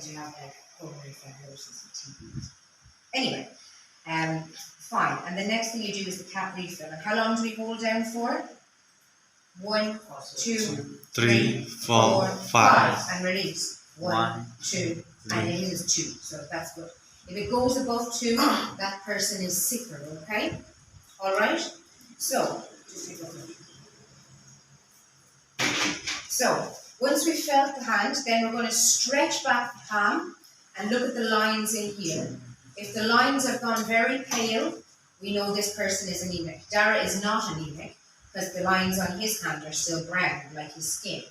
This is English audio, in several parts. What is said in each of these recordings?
means you have like pulmonary fibrosis and TB. Anyway, fine. And the next thing you do is the cap refill. And how long do we hold down for? 1, 2, 3, 4, 5, and release. 1, 2, and it is 2. So that's good. If it goes above 2, that person is sicker. Okay. All right. So just take a look. So once we've felt the hand, then we're going to stretch back the palm and look at the lines in here. If the lines have gone very pale, we know this person is anemic. Dara is not anemic because the lines on his hand are still brown, like his skin.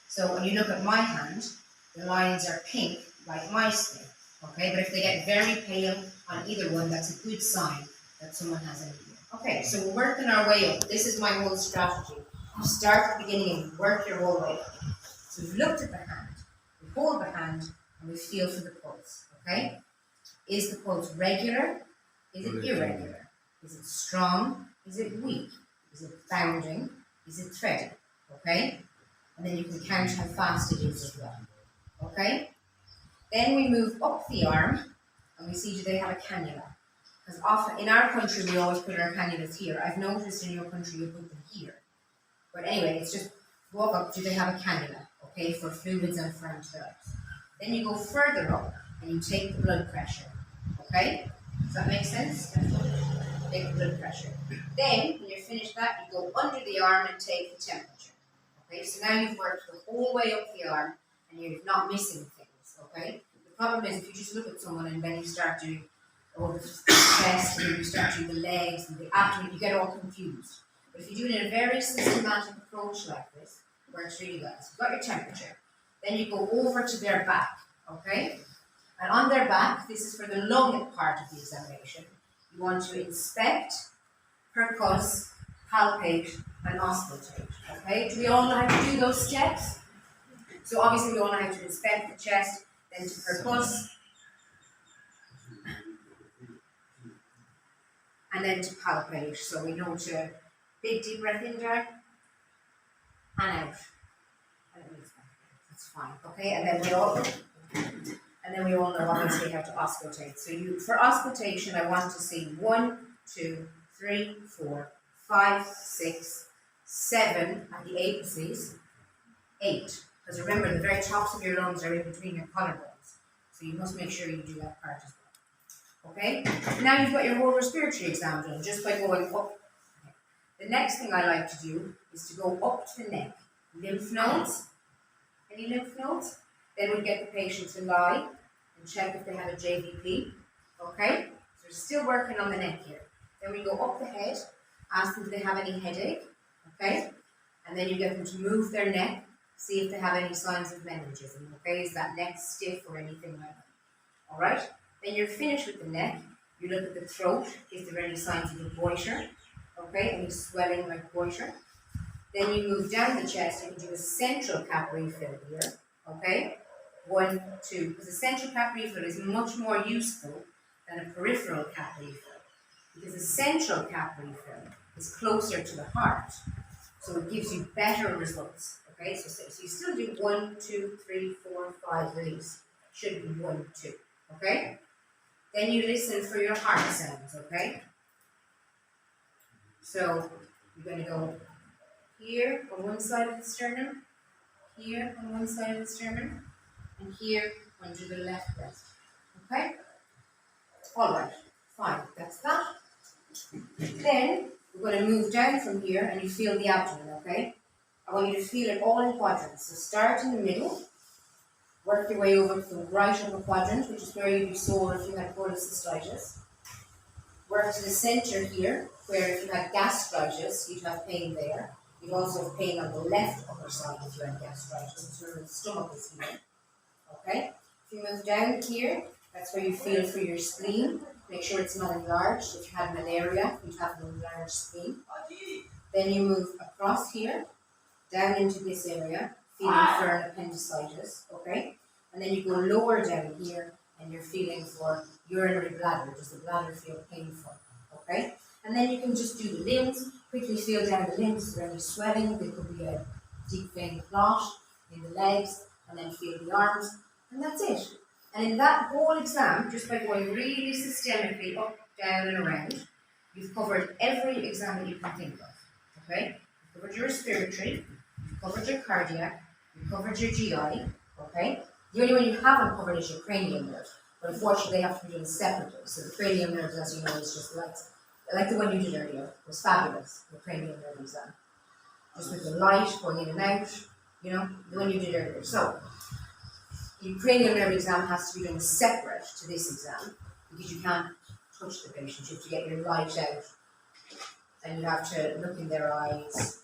So when you look at my hand, the lines are pink, like my skin. Okay, but if they get very pale on either one, that's a good sign that someone has anemia. Okay, so we're working our way up. This is my whole strategy. You start at the beginning and work your whole way up. So we've looked at the hand, we hold the hand, and we feel for the pulse. Okay? Is the pulse regular? Is it irregular? Is it strong? Is it weak? Is it bounding? Is it threading? Okay? And then you can count how fast it is as well. Okay? Then we move up the arm and we see, do they have a cannula? Because often in our country we always put our cannulas here. I've noticed in your country you put them here. But anyway, it's just walk up, do they have a cannula? Okay, for fluids and for antibiotics. Then you go further up and you take the blood pressure. Okay? Does that make sense? Take the blood pressure. Then, when you're finished that, you go under the arm and take the temperature. Okay, so now you've worked the whole way up the arm and you're not missing things. Okay? The problem is if you just look at someone and then you start doing all the chest and you start doing the legs and the abdomen, you get all confused. But if you do it in a very systematic approach like this, it works really well. So you've got your temperature. Then you go over to their back. Okay? And on their back, this is for the lung part of the examination. You want to inspect, percuss, palpate, and auscultate. Okay? Do we all know how to do those steps? So obviously we all know how to inspect the chest, then to percuss, and then to palpate. So we know to big deep breath in there and out. That's fine. Okay, and then we all know obviously how to auscultate. So for auscultation, I want to see 1, 2, 3, 4, 5, 6, 7 at the apices, 8. Because remember, the very tops of your lungs are in between your collarbones. So you must make sure you do that part as well. Okay? Now you've got your whole respiratory exam done just by going up. Okay. The next thing I like to do is to go up to the neck. Lymph nodes. Any lymph nodes? Then we get the patient to lie and check if they have a JVP. Okay? So we're still working on the neck here. Then we go up the head, ask them if they have any headache. Okay? And then you get them to move their neck, see if they have any signs of meningism. Okay? Is that neck stiff or anything like that? Alright? Then you're finished with the neck. You look at the throat. Is there any signs of a goiter? Okay? Any swelling like goiter? Then you move down the chest. You can do a central cap refill here. Okay? 1, 2. Because a central cap refill is much more useful than a peripheral cap refill. Because a central cap refill is closer to the heart. So it gives you better results. Okay? So you still do 1, 2, 3, 4, 5 release. Should be 1, 2. Okay? Then you listen for your heart sounds. Okay? So you're going to go here on one side of the sternum, here on one side of the sternum, and here under the left breast. Okay? Alright, fine, that's that. Then we're going to move down from here and you feel the abdomen, okay? I want you to feel it all in quadrants. So start in the middle, work your way over to the right upper quadrant, which is where you'd be sore if you had cholecystitis. Work to the center here, where if you had gastritis, you'd have pain there. You'd also have pain on the left upper side if you had gastritis, where the stomach is here. Okay? If you move down here, that's where you feel for your spleen. Make sure it's not enlarged. If you had malaria, you'd have an enlarged spleen. Then you move across here, down into this area, feeling for an appendicitis. Okay? And then you go lower down here, and you're feeling for urinary bladder. Does the bladder feel painful? Okay? And then you can just do the limbs. Quickly feel down the limbs. Is there any swelling? There could be a deep vein clot in the legs. And then feel the arms. And that's it. And in that whole exam, just by going really systemically up, down and around, you've covered every exam that you can think of, okay? You've covered your respiratory, you've covered your cardiac, you've covered your GI, okay? The only one you haven't covered is your cranial nerves, but unfortunately they have to be done separately. So the cranial nerves, as you know, is just like the one you did earlier. It was fabulous, the cranial nerve exam. Just with the light going in and out, you know, the one you did earlier. So, the cranial nerve exam has to be done separate to this exam because you can't touch the patient. You have to get your light out and you have to look in their eyes.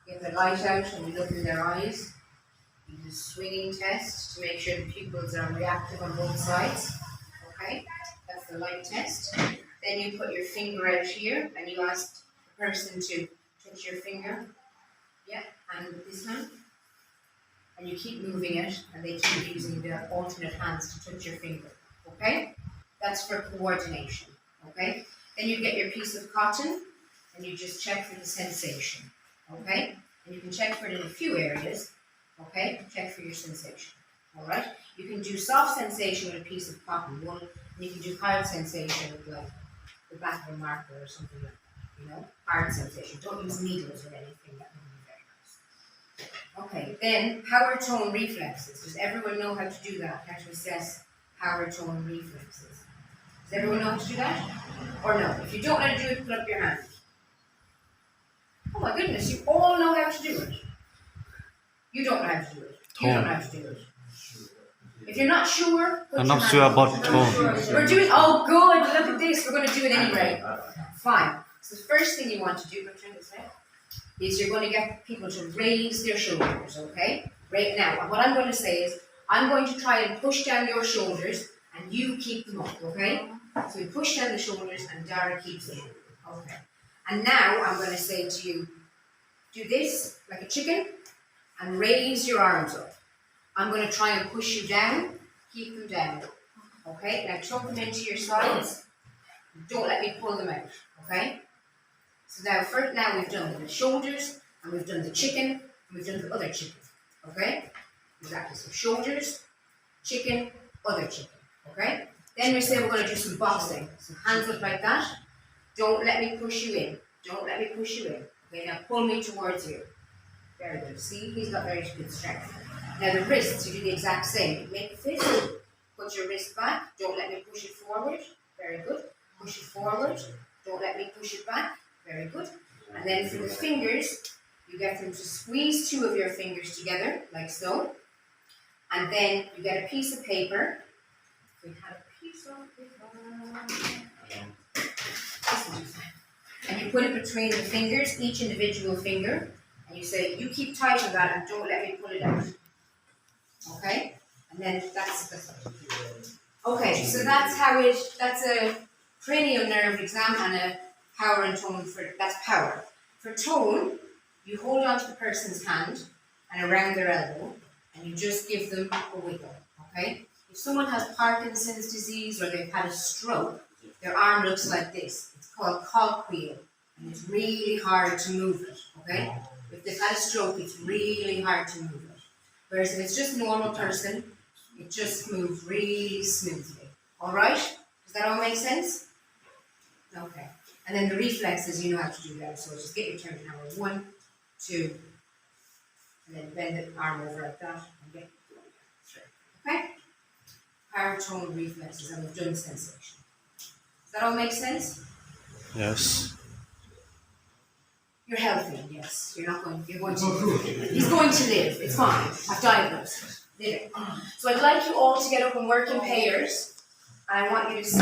Get the light out and you look in their eyes. You do a swinging test to make sure the pupils are reactive on both sides. Okay, that's the light test. Then you put your finger out here and you ask the person to touch your finger. Yeah, and this hand. And you keep moving it and they keep using their alternate hands to touch your finger. Okay? That's for coordination. Okay? Then you get your piece of cotton and you just check for the sensation. Okay? And you can check for it in a few areas. Okay? Check for your sensation. Alright? You can do soft sensation with a piece of cotton wool, and you can do hard sensation with like the back of a marker or something like that. You know? Hard sensation. Don't use needles or anything. That would be very nice. Okay, then power tone reflexes. Does everyone know how to do that? How to assess power tone reflexes? Does everyone know how to do that? Or no? If you don't know how to do it, put up your hand. Oh my goodness, you all know how to do it. You don't know how to do it. You don't know how to do it. If you're not sure, I'm not sure about tone. We're doing, oh good, look at this, we're going to do it anyway. Fine. So the first thing you want to do, is you're going to get people to raise their shoulders, okay? Right now, what I'm going to say is, I'm going to try and push down your shoulders, and you keep them up, okay? So we push down the shoulders, and Dara keeps them up, okay? And now, I'm going to say to you, do this, like a chicken, and raise your arms up. I'm going to try and push you down, keep them down, okay? Now tuck them into your sides, don't let me pull them out, okay? So now we've done the shoulders, and we've done the chicken, and we've done the other chicken, okay? Exactly, so shoulders, chicken, other chicken, okay? Then we say we're going to do some boxing. So hands up like that. Don't let me push you in. Don't let me push you in. Okay, now pull me towards you. Very good. See, he's got very good strength. Now the wrists, you do the exact same. You make a fist, put your wrist back. Don't let me push it forward. Very good. Push it forward. Don't let me push it back. Very good. And then for the fingers, you get them to squeeze two of your fingers together, like so. And then you get a piece of paper. We had a piece of paper. And you put it between the fingers, each individual finger. And you say, you keep tight on that and don't let me pull it out. Okay? And then that's okay, so that's a cranial nerve exam and a power and tone that's power. For tone, you hold on to the person's hand and around their elbow and you just give them a wiggle, okay? If someone has Parkinson's disease or they've had a stroke, their arm looks like this. It's called cogwheel and it's really hard to move it, okay? If they've had a stroke, it's really hard to move it. Whereas if it's just a normal person, it just moves really smoothly. Alright? Does that all make sense? Okay. And then the reflexes, you know how to do that. So just get your turn hammer. 1, 2, and then bend the arm over like that and get straight. Okay? Power tone reflexes, and we've done sensation. Does that all make sense? Yes. You're healthy, yes. You're going to he's going to live. It's fine. I've diagnosed it. So I'd like you all to get up and work in pairs. And I want you to see